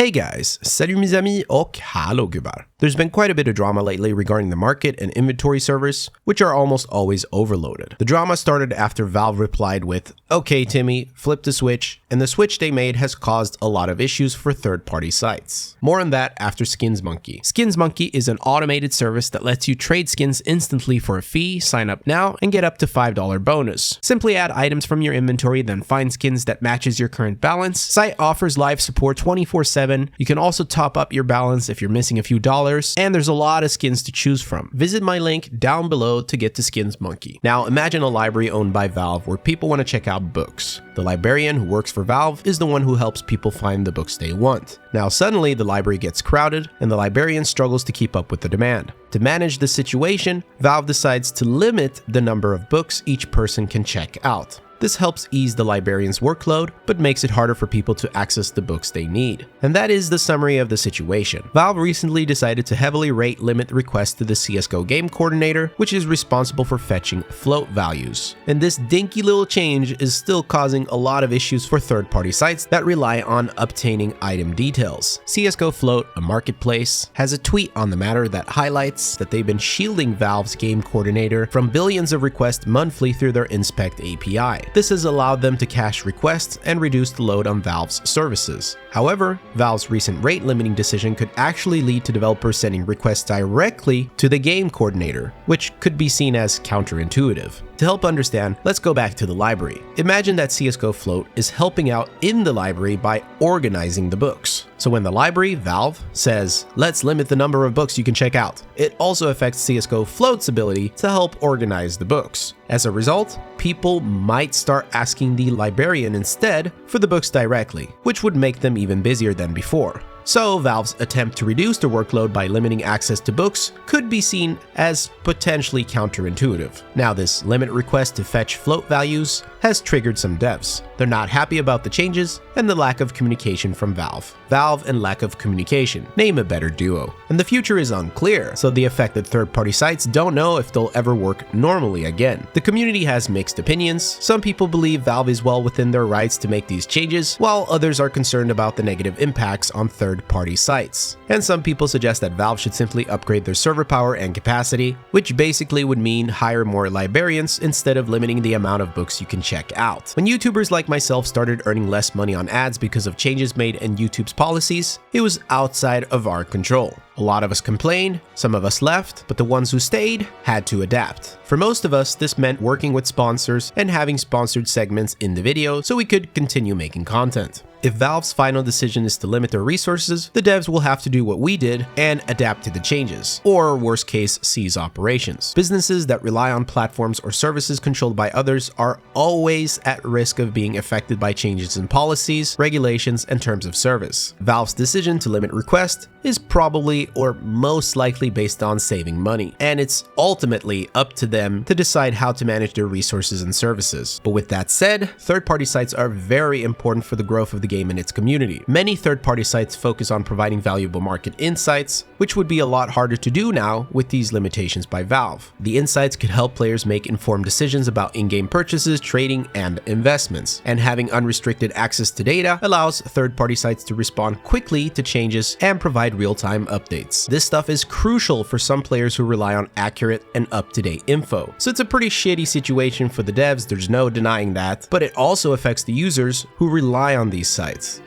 Hey guys, salut mes amis och hallå gubbar. There's been quite a bit of drama lately regarding the market and inventory servers, which are almost always overloaded. The drama started after Valve replied with, "Okay Timmy, flip the switch," and the switch they made has caused a lot of issues for third-party sites. More on that after SkinsMonkey. SkinsMonkey is an automated service that lets you trade skins instantly for a fee, sign up now, and get up to $5 bonus. Simply add items from your inventory, then find skins that matches your current balance. Site offers live support 24/7. You can also top up your balance if you're missing a few dollars, and there's a lot of skins to choose from. Visit my link down below to get to SkinsMonkey. Now imagine a library owned by Valve where people want to check out books. The librarian who works for Valve is the one who helps people find the books they want. Now suddenly the library gets crowded and the librarian struggles to keep up with the demand. To manage the situation, Valve decides to limit the number of books each person can check out. This helps ease the librarian's workload, but makes it harder for people to access the books they need. And that is the summary of the situation. Valve recently decided to heavily rate limit requests to the CSGO game coordinator, which is responsible for fetching float values. And this dinky little change is still causing a lot of issues for third-party sites that rely on obtaining item details. CSGO Float, a marketplace, has a tweet on the matter that highlights that they've been shielding Valve's game coordinator from billions of requests monthly through their Inspect API. This has allowed them to cache requests and reduce the load on Valve's services. However, Valve's recent rate limiting decision could actually lead to developers sending requests directly to the game coordinator, which could be seen as counterintuitive. To help understand, let's go back to the library. Imagine that CSGO Float is helping out in the library by organizing the books. So when the library, Valve, says, "Let's limit the number of books you can check out," it also affects CSGO Float's ability to help organize the books. As a result, people might start asking the librarian instead for the books directly, which would make them even busier than before. So Valve's attempt to reduce the workload by limiting access to books could be seen as potentially counterintuitive. Now this limit request to fetch float values has triggered some devs. They're not happy about the changes and the lack of communication from Valve. Valve and lack of communication, name a better duo. And the future is unclear, so the affected third-party sites don't know if they'll ever work normally again. The community has mixed opinions. Some people believe Valve is well within their rights to make these changes, while others are concerned about the negative impacts on third-party sites. And some people suggest that Valve should simply upgrade their server power and capacity, which basically would mean hire more librarians instead of limiting the amount of books you can check out. When YouTubers like myself started earning less money on ads because of changes made in YouTube's policies, it was outside of our control. A lot of us complained, some of us left, but the ones who stayed had to adapt. For most of us, this meant working with sponsors and having sponsored segments in the video so we could continue making content. If Valve's final decision is to limit their resources, the devs will have to do what we did and adapt to the changes, or worst case, cease operations. Businesses that rely on platforms or services controlled by others are always at risk of being affected by changes in policies, regulations, and terms of service. Valve's decision to limit requests is probably or most likely based on saving money, and it's ultimately up to them to decide how to manage their resources and services. But with that said, third-party sites are very important for the growth of the game and its community. Many third-party sites focus on providing valuable market insights, which would be a lot harder to do now with these limitations by Valve. The insights could help players make informed decisions about in-game purchases, trading, and investments. And having unrestricted access to data allows third-party sites to respond quickly to changes and provide real-time updates. This stuff is crucial for some players who rely on accurate and up-to-date info. So it's a pretty shitty situation for the devs, there's no denying that, but it also affects the users who rely on these sites.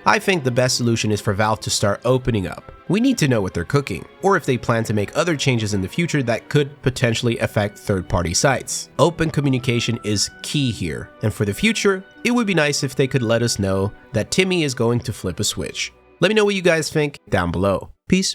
I think the best solution is for Valve to start opening up. We need to know what they're cooking, or if they plan to make other changes in the future that could potentially affect third-party sites. Open communication is key here, and for the future, it would be nice if they could let us know that Timmy is going to flip a switch. Let me know what you guys think down below. Peace.